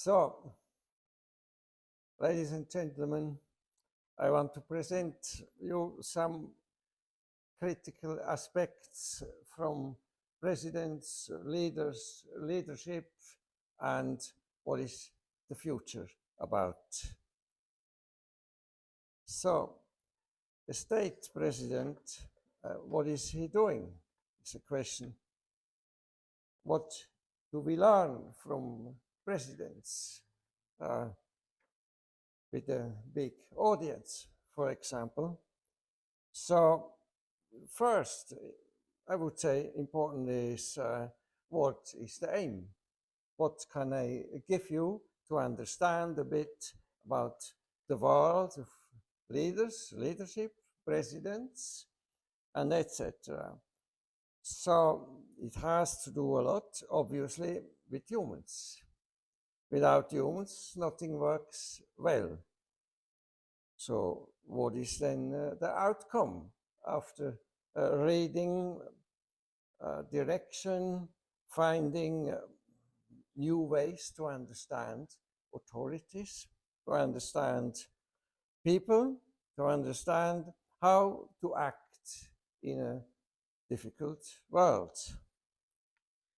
So, ladies and gentlemen, I want to present you some critical aspects from presidents, leaders, leadership, and what is the future about. So, the state president, what is he doing? Is a question. What do we learn from presidents with a big audience, for example? So, first, I would say important is what is the aim? What can I give you to understand a bit about the world of leaders, leadership, presidents, and etc. So it has to do a lot, obviously, with humans. Without humans, nothing works well. So what is then the outcome after reading direction, finding new ways to understand authorities, to understand people, to understand how to act in a difficult world?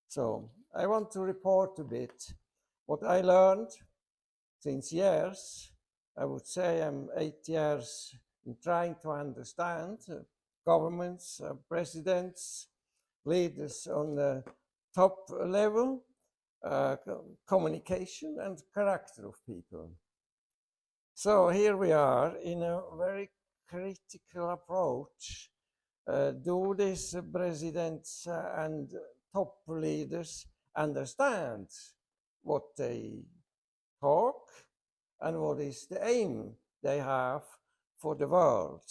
So I want to report a bit what I learned since years. I would say I'm 8 years in trying to understand governments, presidents, leaders on the top level, communication and character of people. So here we are in a very critical approach. Do these presidents and top leaders understand what they talk and what is the aim they have for the world?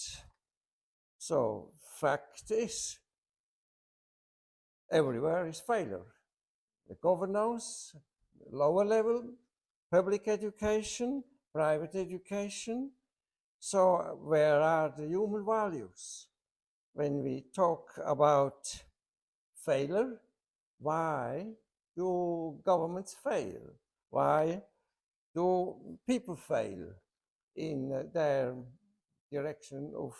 So fact is, everywhere is failure. The governance, lower level, public education, private education. So where are the human values? When we talk about failure, why do governments fail? Why do people fail in their direction of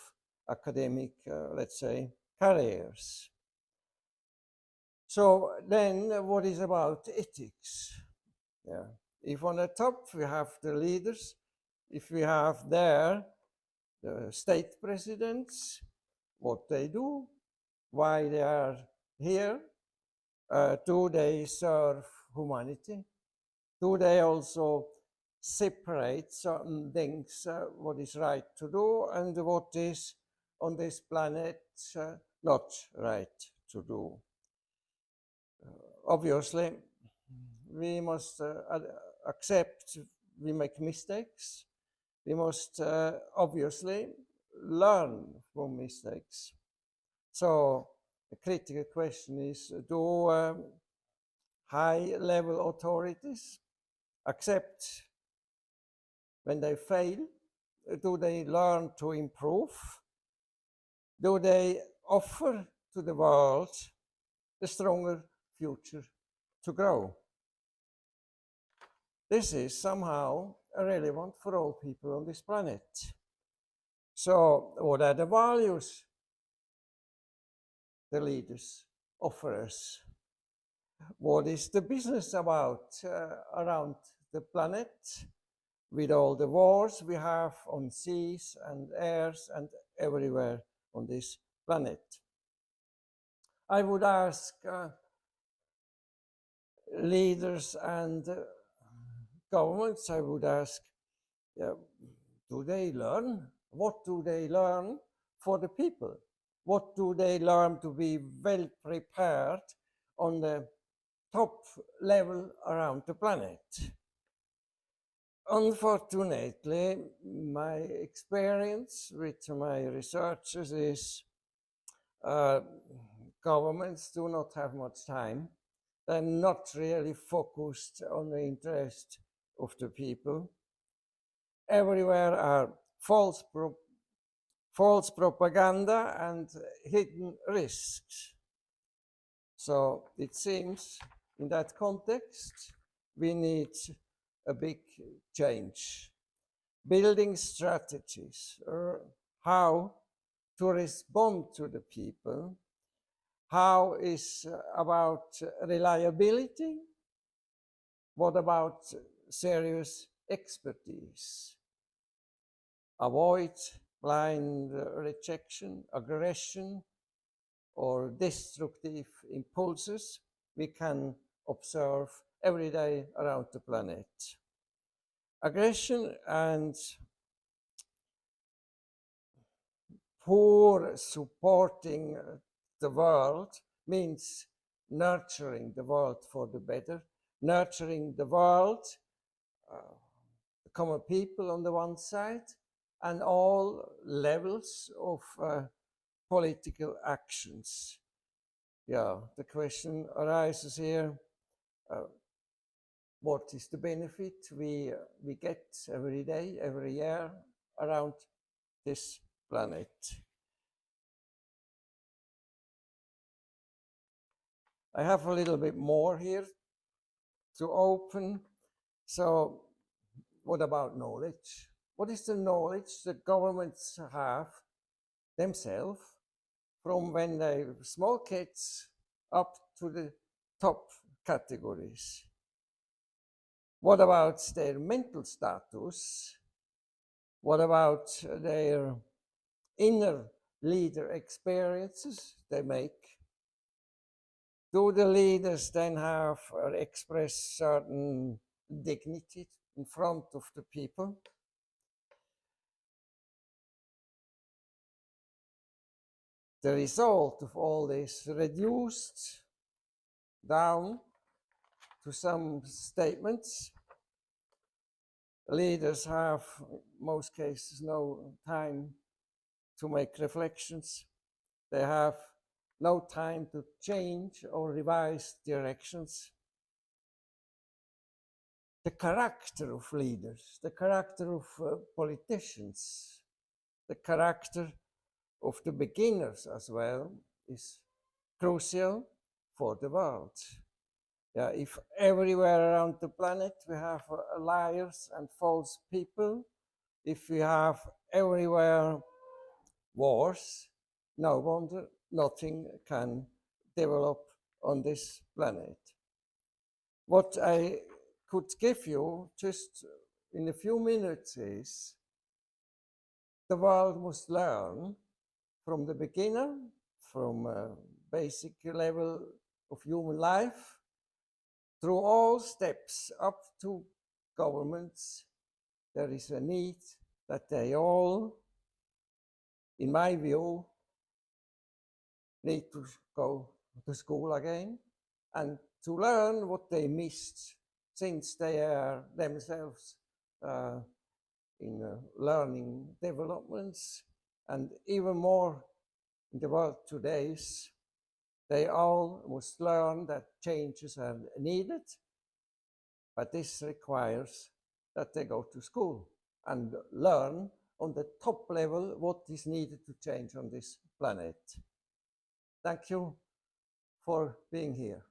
academic, let's say, careers? So then what is about ethics? Yeah. If on the top we have the leaders, if we have there the state presidents, what they do, why they are here, do they serve humanity? Do they also separate certain things, what is right to do and what is on this planet not right to do? Obviously, we must accept we make mistakes. We must obviously learn from mistakes. So the critical question is, do high-level authorities accept when they fail? Do they learn to improve? Do they offer to the world a stronger future to grow? This is somehow relevant for all people on this planet. So what are the values the leaders offer us? What is the business about around the planet with all the wars we have on seas and airs and everywhere on this planet? I would ask leaders and governments, I would ask, do they learn? What do they learn for the people? What do they learn to be well prepared on the top level around the planet? Unfortunately, my experience with my researchers is governments do not have much time. They're not really focused on the interest of the people. Everywhere are false propaganda and hidden risks. So it seems in that context we need a big change. Building strategies, how to respond to the people, how is about reliability, what about serious expertise, avoid blind rejection, aggression, or destructive impulses we can observe every day around the planet. Aggression and poor supporting the world means nurturing the world for the better, nurturing the world, the common people on the one side, and all levels of political actions. Yeah, the question arises here, what is the benefit we get every day, every year around this planet? I have a little bit more here to open. So what about knowledge? What is the knowledge that governments have themselves from when they were small kids up to the top categories? What about their mental status? What about their inner leader experiences they make? Do the leaders then have or express certain dignity in front of the people? The result of all this reduced down to some statements. Leaders have, in most cases, no time to make reflections. They have no time to change or revise directions. The character of leaders, the character of politicians, the character of the beginners as well is crucial for the world. Yeah, if everywhere around the planet we have liars and false people, if we have everywhere wars, no wonder nothing can develop on this planet. What I could give you just in a few minutes is the world must learn from the beginner, from a basic level of human life, through all steps up to governments. There is a need that they all, in my view, need to go to school again and to learn what they missed since they are themselves in learning developments, and even more in the world today, they all must learn that changes are needed, but this requires that they go to school and learn on the top level what is needed to change on this planet. Thank you for being here.